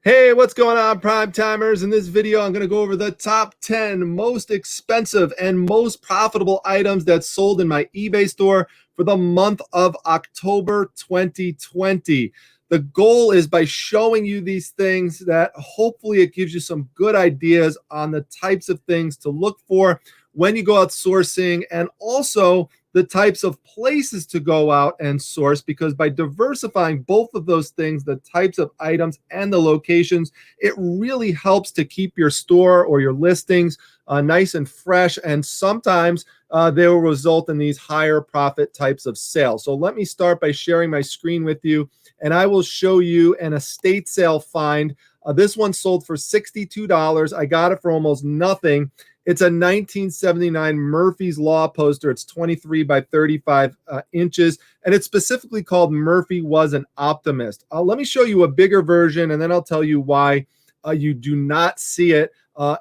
Hey, what's going on, prime timers? In this video, I'm going to go over the top 10 most expensive and most profitable items that sold in my eBay store for the month of October 2020. The goal is by showing you these things that hopefully it gives you some good ideas on the types of things to look for when you go out sourcing, and also the types of places to go out and source, because by diversifying both of those things, the types of items and the locations, it really helps to keep your store or your listings nice and fresh, and sometimes they will result in these higher profit types of sales. So let me start by sharing my screen with you, and I will show you an estate sale find. This one sold for $62. I got it for almost nothing. It's a 1979 Murphy's Law poster. It's 23 by 35 inches, and it's specifically called Murphy Was an Optimist. Let me show you a bigger version, and then I'll tell you why you do not see it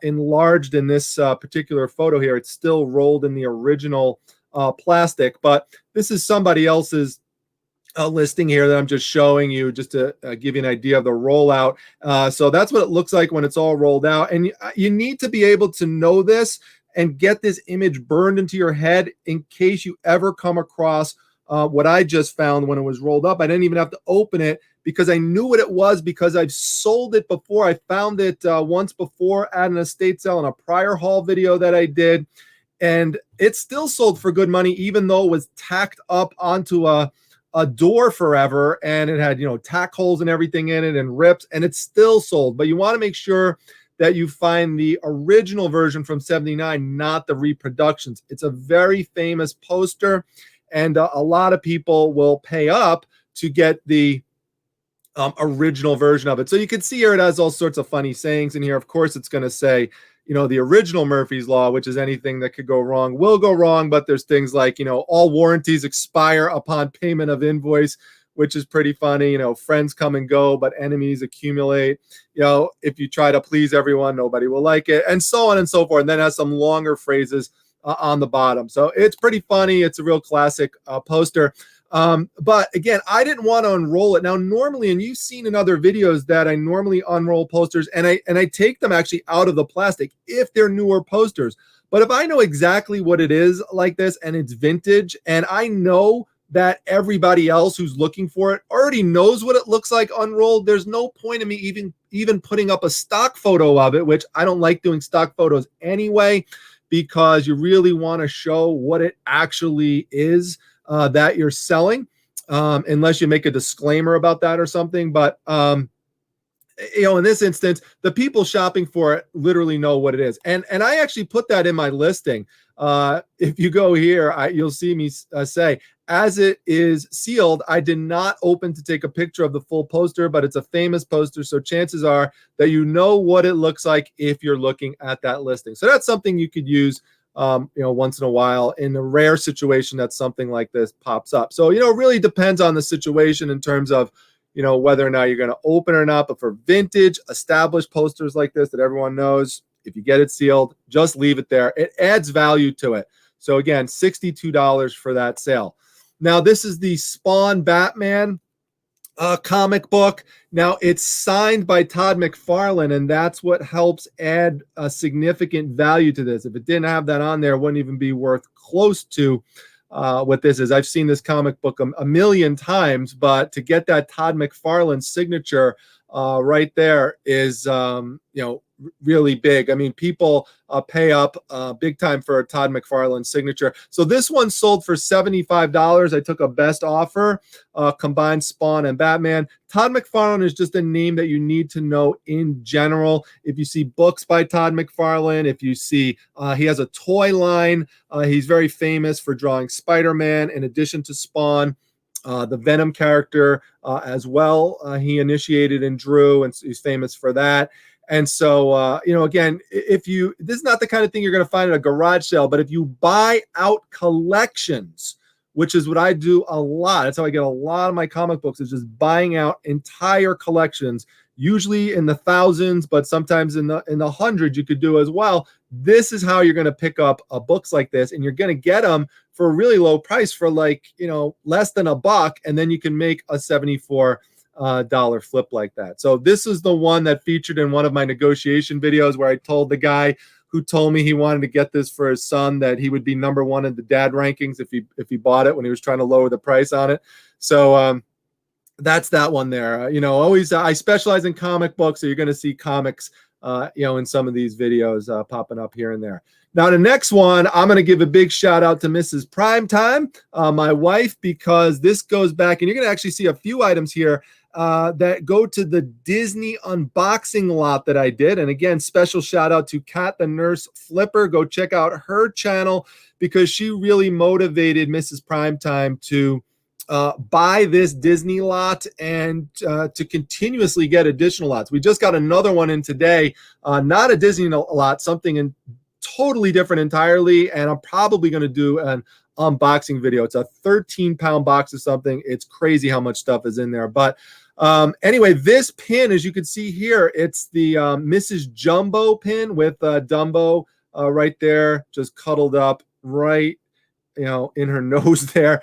enlarged in this particular photo here. It's still rolled in the original plastic, but this is somebody else's listing here that I'm just showing you, just to give you an idea of the rollout. So that's what it looks like when it's all rolled out. And you need to be able to know this and get this image burned into your head in case you ever come across what I just found when it was rolled up. I didn't even have to open it because I knew what it was, because I've sold it before. I found it once before at an estate sale in a prior haul video that I did. And it still sold for good money, even though it was tacked up onto a door forever, and it had, tack holes and everything in it and rips, and it's still sold. But you want to make sure that you find the original version from 79, not the reproductions. It's a very famous poster, and a lot of people will pay up to get the original version of it. So you can see here it has all sorts of funny sayings in here. Of course, it's going to say, the original Murphy's Law, which is anything that could go wrong will go wrong. But there's things like, all warranties expire upon payment of invoice, which is pretty funny. Friends come and go, but enemies accumulate. If you try to please everyone, nobody will like it, and so on and so forth. And then it has some longer phrases on the bottom. So it's pretty funny. It's a real classic poster. But again, I didn't want to unroll it. Now, normally, and you've seen in other videos that I normally unroll posters, and I take them actually out of the plastic if they're newer posters. But if I know exactly what it is like this, and it's vintage, and I know that everybody else who's looking for it already knows what it looks like unrolled, there's no point in me even putting up a stock photo of it, which I don't like doing stock photos anyway, because you really want to show what it actually is that you're selling, unless you make a disclaimer about that or something. But in this instance, the people shopping for it literally know what it is, and I actually put that in my listing. If you go here, you'll see me say, as it is sealed, I did not open to take a picture of the full poster, but it's a famous poster, so chances are that you know what it looks like if you're looking at that listing. So that's something you could use once in a while, in a rare situation that something like this pops up. So, it really depends on the situation in terms of, whether or not you're going to open or not. But for vintage, established posters like this that everyone knows, if you get it sealed, just leave it there. It adds value to it. So again, $62 for that sale. Now, this is the Spawn Batman comic book. Now, it's signed by Todd McFarlane, and that's what helps add a significant value to this. If it didn't have that on there, it wouldn't even be worth close to what this is. I've seen this comic book a million times, but to get that Todd McFarlane signature right there is, really big. I mean, people pay up big time for a Todd McFarlane signature. So this one sold for $75. I took a best offer, combined Spawn and Batman. Todd McFarlane is just a name that you need to know in general. If you see books by Todd McFarlane, if you see he has a toy line, he's very famous for drawing Spider-Man in addition to Spawn. The Venom character as well, he initiated and drew, and he's famous for that. And so, again, this is not the kind of thing you're going to find at a garage sale, but if you buy out collections, which is what I do a lot, that's how I get a lot of my comic books, is just buying out entire collections, usually in the thousands, but sometimes in the hundreds you could do as well. This is how you're going to pick up books like this, and you're going to get them for a really low price, for less than $1, and then you can make a 74 dollar flip like that. So this is the one that featured in one of my negotiation videos where I told the guy who told me he wanted to get this for his son that he would be #1 in the dad rankings if he bought it when he was trying to lower the price on it. So that's that one there. You know, always I specialize in comic books, so you're going to see comics, you know, in some of these videos popping up here and there. Now, the next one, I'm going to give a big shout out to Mrs. Primetime, my wife, because this goes back, and you're going to actually see a few items here that go to the Disney unboxing lot that I did. And again, special shout out to Kat the Nurse Flipper. Go check out her channel because she really motivated Mrs. Primetime to buy this Disney lot and to continuously get additional lots. We just got another one in today, not a Disney lot, something totally different entirely, and I'm probably going to do an unboxing video. It's a 13-pound box of something. It's crazy how much stuff is in there. But anyway, this pin, as you can see here, it's the Mrs. Jumbo pin with Dumbo right there, just cuddled up right, you know, in her nose there.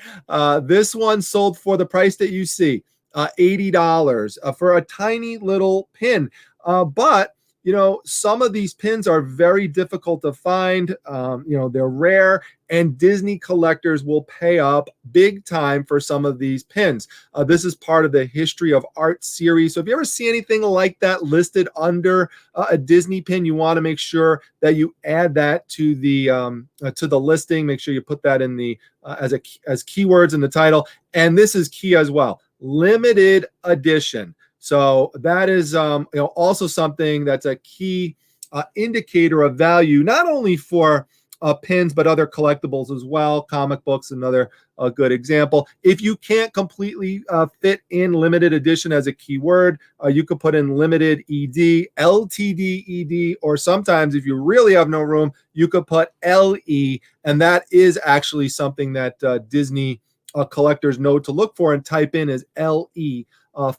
This one sold for the price that you see, $80 for a tiny little pin. But you know, some of these pins are very difficult to find. You know, they're rare, and Disney collectors will pay up big time for some of these pins. This is part of the History of Art series. So if you ever see anything like that listed under a Disney pin, you want to make sure that you add that to the listing. Make sure you put that in the as keywords in the title. And this is key as well. Limited edition. So that is you know, also something that's a key indicator of value, not only for pins, but other collectibles as well. Comic books, another good example. If you can't completely fit in limited edition as a keyword, you could put in limited ED, LTD ED, or sometimes if you really have no room, you could put LE, and that is actually something that Disney collectors know to look for and type in as LE.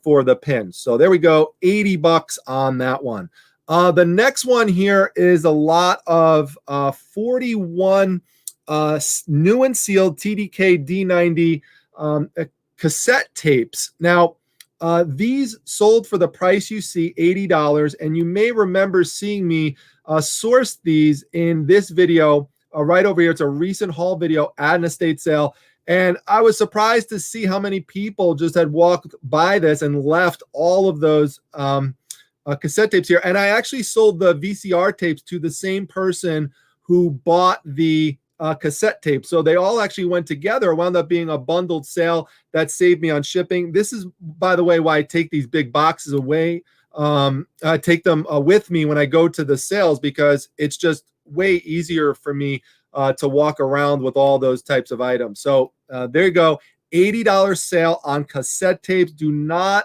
For the pins. So there we go, $80 on that one. The next one here is a lot of 41 new and sealed TDK D90 cassette tapes. Now, these sold for the price you see, $80, and you may remember seeing me source these in this video right over here. It's a recent haul video at an estate sale. And I was surprised to see how many people just had walked by this and left all of those cassette tapes here. And I actually sold the VCR tapes to the same person who bought the cassette tapes. So they all actually went together, wound up being a bundled sale that saved me on shipping. This is, by the way, why I take these big boxes away. I take them with me when I go to the sales because it's just way easier for me to walk around with all those types of items. So there you go, $80 sale on cassette tapes. Do not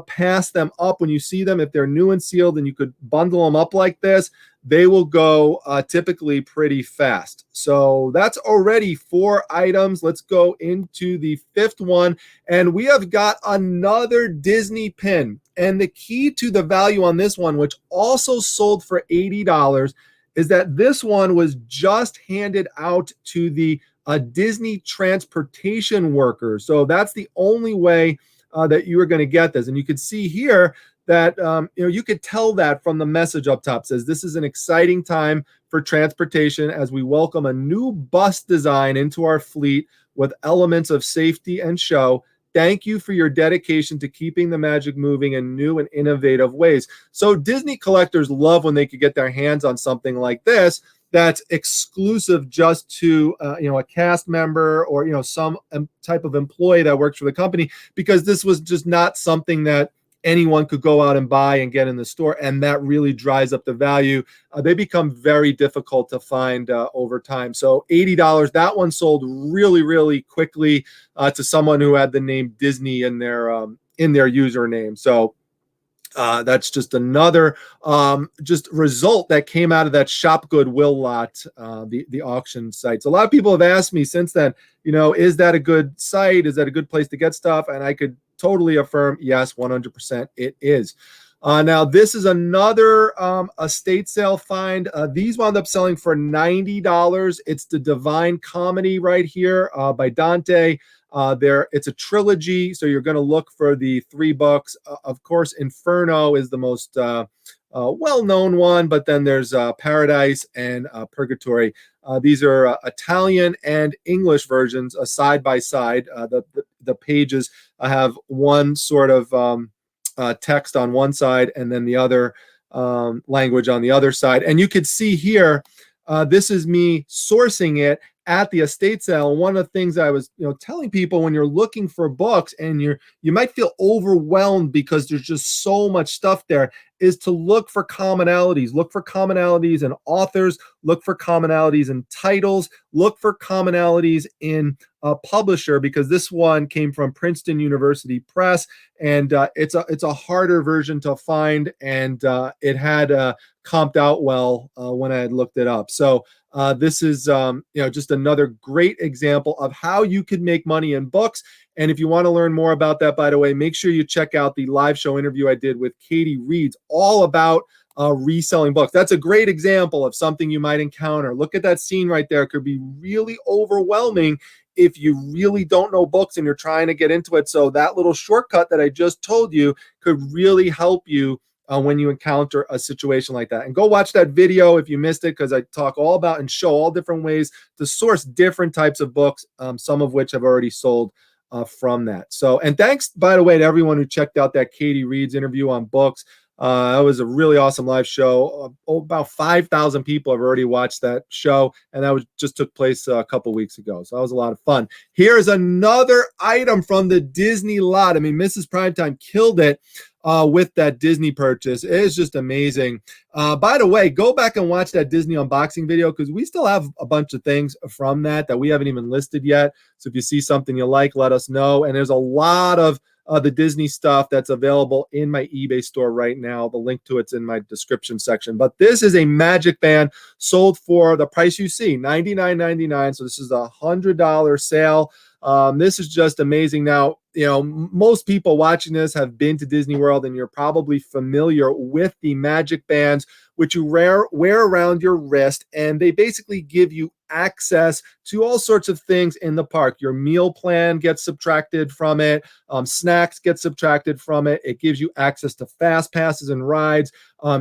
pass them up when you see them. If they're new and sealed and you could bundle them up like this, they will go typically pretty fast. So that's already 4 items. Let's go into the 5th one. And we have got another Disney pin. And the key to the value on this one, which also sold for $80, is that this one was just handed out to the Disney transportation workers. So that's the only way that you are going to get this. And you can see here that you know, you could tell that from the message up top. It says this is an exciting time for transportation as we welcome a new bus design into our fleet with elements of safety and show. Thank you for your dedication to keeping the magic moving in new and innovative ways. So Disney collectors love when they could get their hands on something like this that's exclusive just to you know, a cast member or, you know, some type of employee that works for the company, because this was just not something that anyone could go out and buy and get in the store, and that really drives up the value. They become very difficult to find over time. So $80, that one sold really, really quickly to someone who had the name Disney in their username. So that's just another just result that came out of that Shop Goodwill lot, the auction site. So a lot of people have asked me since then, you know, is that a good site? Is that a good place to get stuff? And I could totally affirm, yes, 100% it is. Now, this is another estate sale find. These wound up selling for $90. It's the Divine Comedy right here by Dante. It's a trilogy, so you're going to look for the 3 books. Of course, Inferno is the most well-known one, but then there's Paradise and Purgatory. These are Italian and English versions, side by side. The pages have one sort of text on one side and then the other language on the other side. And you could see here, this is me sourcing it at the estate sale. And one of the things I was telling people, when you're looking for books and you might feel overwhelmed because there's just so much stuff there, is to look for commonalities. Look for commonalities in authors, look for commonalities in titles, look for commonalities in a publisher, because this one came from Princeton University Press, and it's a harder version to find, and it had comped out well when I had looked it up. So this is just another great example of how you could make money in books. And if you want to learn more about that, by the way, make sure you check out the live show interview I did with Katie Reeds, all about reselling books. That's a great example of something you might encounter. Look at that scene right there. It could be really overwhelming if you really don't know books and you're trying to get into it. So that little shortcut that I just told you could really help you when you encounter a situation like that. And go watch that video if you missed it, because I talk all about and show all different ways to source different types of books, some of which have already sold from that. So, and thanks, by the way, to everyone who checked out that Katie Reeds interview on books. That was a really awesome live show. About 5,000 people have already watched that show, and that just took place a couple weeks ago. So that was a lot of fun. Here's another item from the Disney lot. I mean, Mrs. Primetime killed it with that Disney purchase. It is just amazing. By the way, go back and watch that Disney unboxing video, because we still have a bunch of things from that we haven't even listed yet. So if you see something you like, let us know. And there's a lot of the Disney stuff that's available in my eBay store right now. The link to it's in my description section. But this is a Magic Band sold for the price you see, $99.99. So this is a $100 sale. This is just amazing. Now, most people watching this have been to Disney World, and you're probably familiar with the Magic Bands, which you wear around your wrist, and they basically give you access to all sorts of things in the park. Your meal plan gets subtracted from it. Snacks get subtracted from it. It gives you access to fast passes and rides.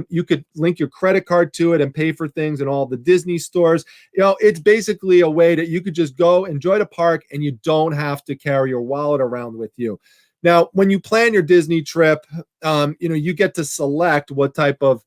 You could link your credit card to it and pay for things in all the Disney stores. It's basically a way that you could just go enjoy the park, and you don't have to carry your wallet around with you. Now, when you plan your Disney trip, you get to select what type of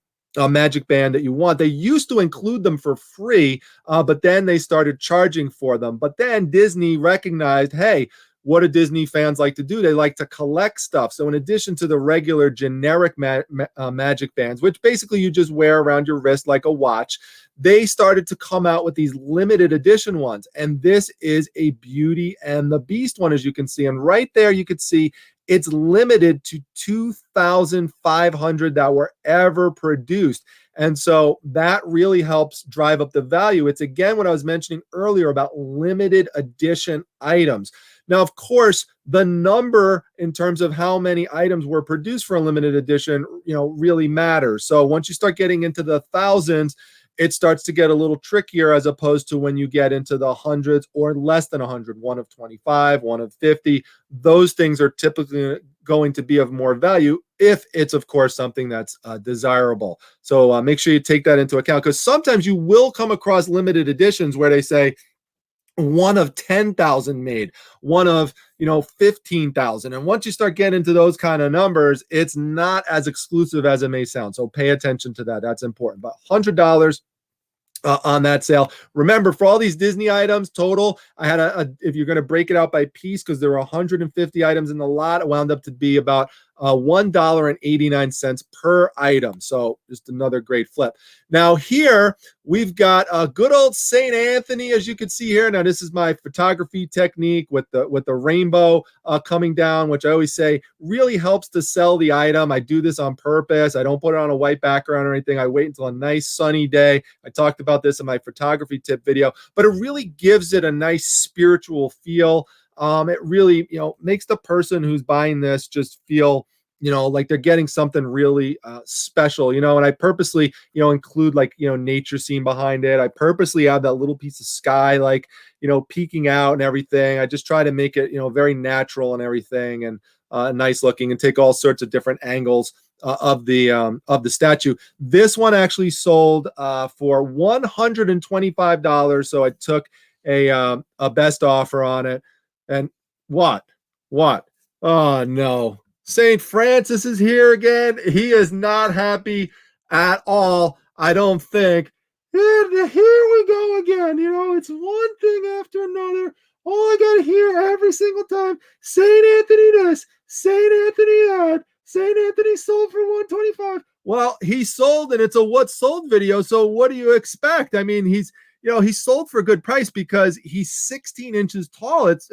Magic Band that you want. They used to include them for free, but then they started charging for them. But then Disney recognized, hey, what do Disney fans like to do? They like to collect stuff. So in addition to the regular generic Magic Bands, which basically you just wear around your wrist like a watch, they started to come out with these limited edition ones. And this is a Beauty and the Beast one, as you can see. And right there, you could see it's limited to 2,500 that were ever produced. And so that really helps drive up the value. It's, again, what I was mentioning earlier about limited edition items. Now, of course, the number in terms of how many items were produced for a limited edition, really matters. So once you start getting into the thousands, it starts to get a little trickier, as opposed to when you get into the hundreds or less than 100, one of 25, one of 50. Those things are typically going to be of more value if it's, of course, something that's desirable. So make sure you take that into account, because sometimes you will come across limited editions where they say one of 10,000 made, one of 15,000. And once you start getting into those kind of numbers, it's not as exclusive as it may sound. So pay attention to that. That's important. But $100 on that sale. Remember, for all these Disney items total, I had if you're going to break it out by piece, because there were 150 items in the lot, it wound up to be about $1.89 per item. So just another great flip. Now here we've got a good old St. Anthony, as you can see here. Now this is my photography technique with the rainbow coming down, which I always say really helps to sell the item. I do this on purpose. I don't put it on a white background or anything. I wait until a nice sunny day. I talked about this in my photography tip video, but it really gives it a nice spiritual feel. It really, makes the person who's buying this just feel, like they're getting something really special, and I purposely, include like, nature scene behind it. I purposely have that little piece of sky, like, peeking out and everything. I just try to make it, very natural and everything, and nice looking, and take all sorts of different angles of the statue. This one actually sold for $125. So I took a best offer on it. And what? Oh no. St. Francis is here again. He is not happy at all, I don't think. And here we go again. It's one thing after another. All I got to hear every single time, St. Anthony this, St. Anthony that, St. Anthony sold for $125. Well, he sold, and it's a what sold video. So what do you expect? I mean, he sold for a good price because he's 16 inches tall. It's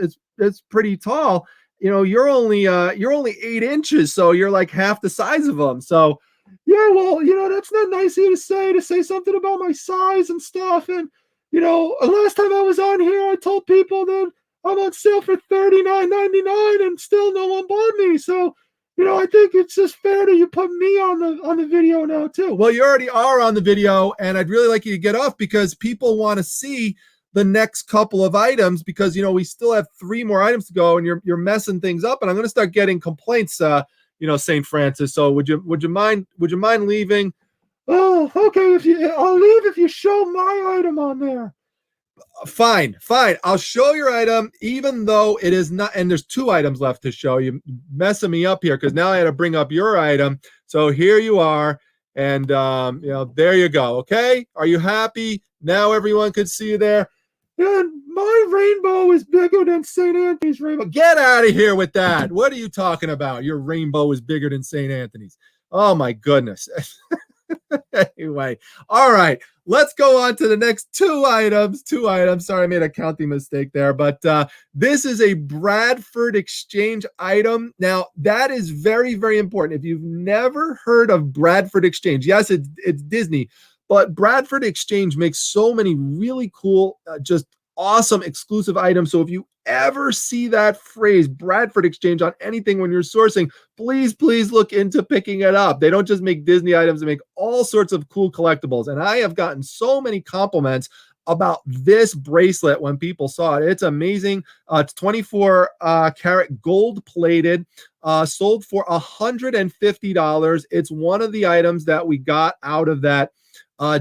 pretty tall. You're only 8 inches, so you're like half the size of him. So yeah, well, that's not nice of you to say something about my size and stuff. And last time I was on here, I told people that I'm on sale for $39.99, and still no one bought me. So I think it's just fair that you put me on the video now too. Well, you already are on the video, and I'd really like you to get off because people want to see the next couple of items, because we still have 3 more items to go, and you're messing things up, and I'm going to start getting complaints, St. Francis. So would you mind leaving? Oh, okay. I'll leave if you show my item on there. Fine. I'll show your item, even though it is not, and there's 2 items left to show. You messing me up here, because now I had to bring up your item. So here you are, and there you go. Okay, are you happy? Now everyone could see you there. And my rainbow is bigger than St. Anthony's rainbow. Get out of here with that. What are you talking about? Your rainbow is bigger than St. Anthony's. Oh my goodness. Anyway, all right, let's go on to the next 2 items. Sorry, I made a counting mistake there, but this is a Bradford Exchange item. Now, that is very, very important. If you've never heard of Bradford Exchange, yes, it's Disney, but Bradford Exchange makes so many really cool, just awesome exclusive items. So if you ever see that phrase Bradford Exchange on anything when you're sourcing, please look into picking it up. They don't just make Disney items, they make all sorts of cool collectibles. And I have gotten so many compliments about this bracelet when people saw it. It's amazing. It's 24 karat gold plated, sold for $150. It's one of the items that we got out of that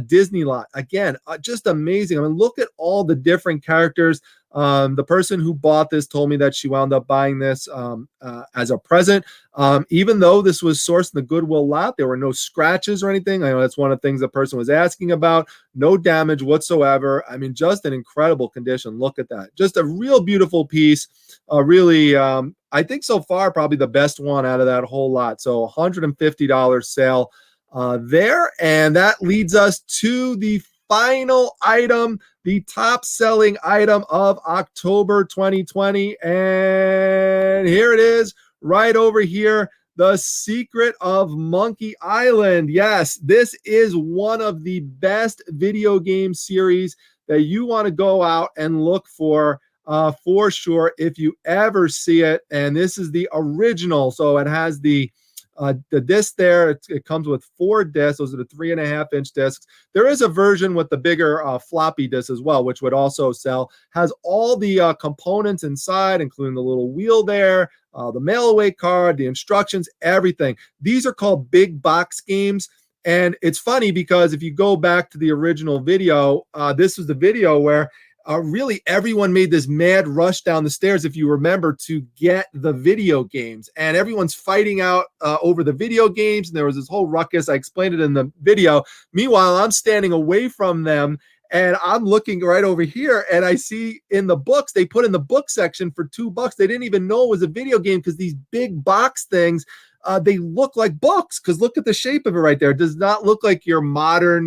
Disney lot. Again, just amazing. I mean, look at all the different characters. The person who bought this told me that she wound up buying this as a present. Even though this was sourced in the Goodwill lot, there were no scratches or anything. I know that's one of the things the person was asking about. No damage whatsoever. I mean, just an incredible condition. Look at that. Just a real beautiful piece. Really, I think so far, probably the best one out of that whole lot. So $150 sale there. And that leads us to the final item, the top selling item of October 2020. And here it is, right over here, The Secret of Monkey Island. Yes, this is one of the best video game series that you want to go out and look for sure if you ever see it. And this is the original. So it has the disc there. It comes with 4 discs. Those are the 3.5-inch discs. There is a version with the bigger floppy disc as well, which would also sell. Has all the components inside, including the little wheel there, the mail-away card, the instructions, everything. These are called big box games. And it's funny because if you go back to the original video, this was the video where really everyone made this mad rush down the stairs, if you remember, to get the video games, and everyone's fighting out over the video games, and there was this whole ruckus. I explained it in the video. Meanwhile, I'm standing away from them, and I'm looking right over here, and I see in the books, they put in the book section for $2. They didn't even know it was a video game because these big box things, they look like books, because look at the shape of it right there. It does not look like your modern,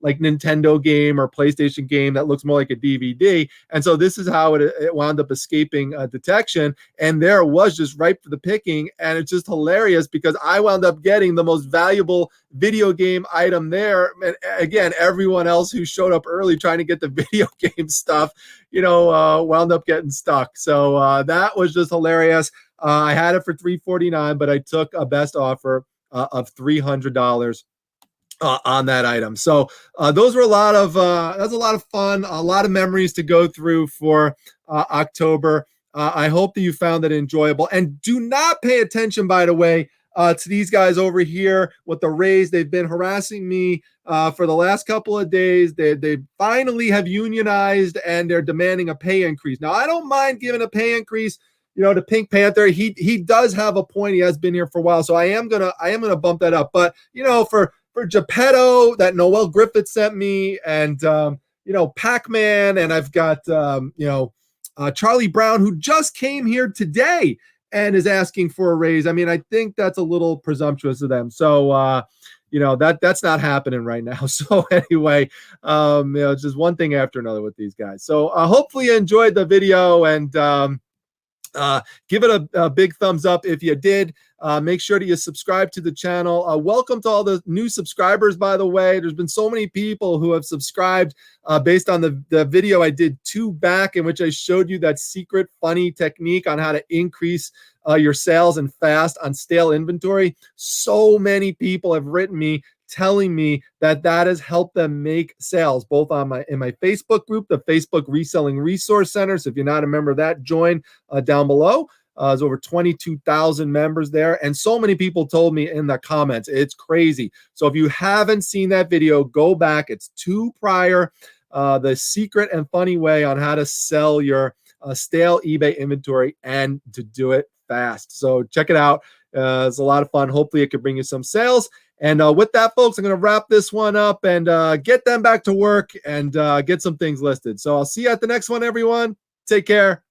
like Nintendo game or PlayStation game that looks more like a DVD. And so this is how it wound up escaping detection. And there it was, just ripe for the picking. And it's just hilarious because I wound up getting the most valuable video game item there. And again, everyone else who showed up early trying to get the video game stuff, wound up getting stuck. So that was just hilarious. I had it for $349, but I took a best offer of $300 on that item. So those were that's a lot of fun, a lot of memories to go through for October. I hope that you found it enjoyable. And do not pay attention, by the way, to these guys over here with the raise. They've been harassing me for the last couple of days. They finally have unionized and they're demanding a pay increase. Now, I don't mind giving a pay increase, to Pink Panther. He does have a point. He has been here for a while, so I am gonna bump that up. But for Geppetto that Noel Griffith sent me, and Pac-Man, and I've got Charlie Brown, who just came here today and is asking for a raise. I mean, I think that's a little presumptuous of them. So that's not happening right now. So anyway, it's just one thing after another with these guys. So hopefully you enjoyed the video, and give it a big thumbs up if you did. Make sure that you subscribe to the channel. Welcome to all the new subscribers, by the way. There's been so many people who have subscribed based on the video I did 2 back, in which I showed you that secret funny technique on how to increase your sales and fast on stale inventory. So many people have written me telling me that has helped them make sales, both in my Facebook group, the Facebook Reselling Resource Center. So if you're not a member of that, join down below. There's over 22,000 members there. And so many people told me in the comments. It's crazy. So if you haven't seen that video, go back. It's 2 prior, the secret and funny way on how to sell your stale eBay inventory and to do it fast. So check it out. It's a lot of fun. Hopefully it could bring you some sales. And with that, folks, I'm going to wrap this one up and get them back to work and get some things listed. So I'll see you at the next one, everyone. Take care.